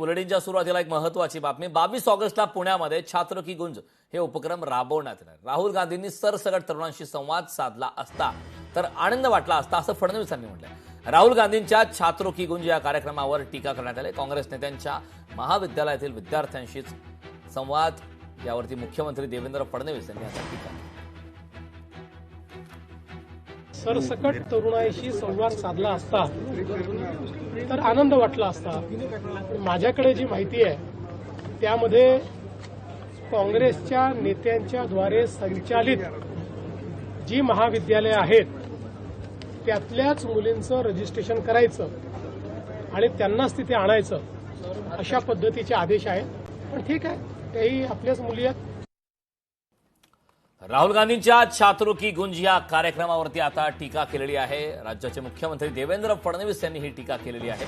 बुलेटिनच्या सुरुवातीला एक महत्त्वाची बातमी। 22 ऑगस्टला पुण्यामध्ये छात्र की गुंज हे उपक्रम राबवण्यात येणार। राहुल गांधींनी सरसकट तरुणांशी संवाद साधला असता तर आनंद वाटला असता असं फडणवीसांनी म्हटलंय। राहुल गांधींच्या छात्रों की गुंज या कार्यक्रमावर टीका करण्यात आली। काँग्रेस नेत्यांच्या महाविद्यालयातील विद्यार्थ्यांशी संवाद यावरती मुख्यमंत्री देवेंद्र फडणवीस यांनी आता टीका केली। सरसकट तरुणाईशी संवाद साधला असता तर आनंद वाटला असता। माझ्याकडे जी माहिती आहे त्यामध्ये काँग्रेसच्या नेत्यांच्या द्वारे संचालित जी महाविद्यालये आहेत त्यातल्याच मुलींचं रजिस्ट्रेशन करायचं आणि त्यांनाच तिथे आणायचं अशा पद्धतीचे आदेश आहेत। पण ठीक आहे, त्याही आपल्याच मुली आहेत। राहुल गांधींच्या छात्रों की गुंज या कार्यक्रमावरती आता टीका केलेली आहे। राज्याचे मुख्यमंत्री देवेंद्र फडणवीस यांनी ही टीका केलेली आहे।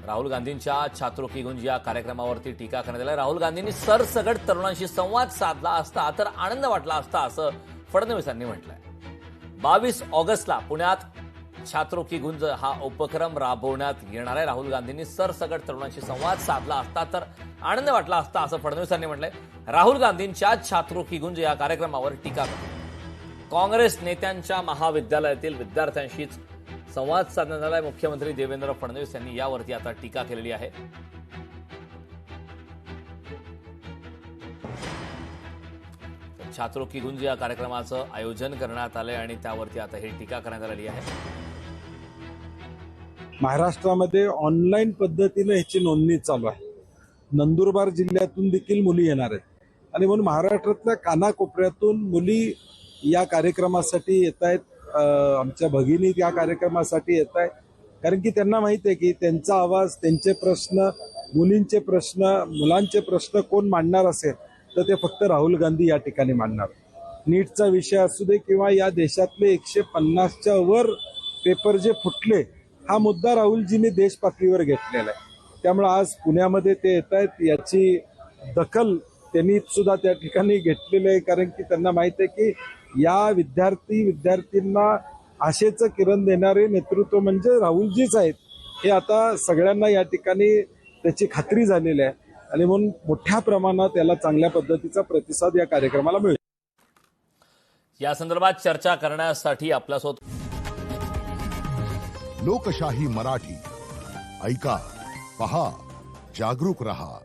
राहुल गांधींच्या छात्रों की गुंज या कार्यक्रमावरती टीका करण्यात आली। राहुल गांधींनी सरसकट तरुणांशी संवाद साधला असता तर आनंद वाटला असता असं फडणवीसांनी म्हटलंय। 22 ऑगस्टला पुण्यात छात्रों की गुंज हा उपक्रम राबवण्यात येणार आहे। राहुल गांधींनी सरसकट तरुणांशी संवाद साधला असता तर आनंद वाटला असता असं फडणवीसांनी म्हटलंय। राहुल गांधींच्या छात्रों की गुंज या कार्यक्रमावर टीका करण्यात। काँग्रेस नेत्यांच्या महाविद्यालयातील विद्यार्थ्यांशीच संवाद साधण्यात आलाय। मुख्यमंत्री देवेंद्र फडणवीस यांनी यावरती आता टीका केलेली आहे। छात्रों की गुंज या कार्यक्रमाचं आयोजन करण्यात आलंय आणि त्यावरती आता ही टीका करण्यात आलेली आहे। महाराष्ट्रामध्ये ऑनलाईन पद्धतीने ह्याची नोंदणी चालू आहे। नंदुरबार जिल्ह्यातून देखील मुली येणार आहेत आणि म्हणून महाराष्ट्रातल्या कानाकोपऱ्यातून मुली या कार्यक्रमासाठी येत आहेत। आमच्या भगिनी या कार्यक्रमासाठी येत आहेत कारण की त्यांना माहित आहे की त्यांचा आवाज, त्यांचे प्रश्न, मुलींचे प्रश्न, मुलांचे प्रश्न कोण मांडणार असेल तर ते फक्त राहुल गांधी या ठिकाणी मांडणार। नीटचा विषय असू दे किंवा या देशातले 150च्या वर पेपर जे फुटले, हा मुद्दा राहुलजींनी देश पातळीवर घेतलेला आहे। त्यामुळे आज पुण्यामध्ये ते येत आहेत, याची दखल त्यांनी सुद्धा त्या ठिकाणी घेतलेली आहे कारण की त्यांना माहित आहे की या विद्यार्थींना आशेचं किरण देणारे नेतृत्व म्हणजे राहुलजीच आहेत। हे आता सगळ्यांना या ठिकाणी त्याची खात्री झालेली आहे आणि म्हणून मोठ्या प्रमाणात याला चांगल्या पद्धतीचा प्रतिसाद या कार्यक्रमाला मिळेल। या संदर्भात चर्चा करण्यासाठी आपल्यासोबत लोकशाही मराठी ऐका, पहा, जागरूक रहा।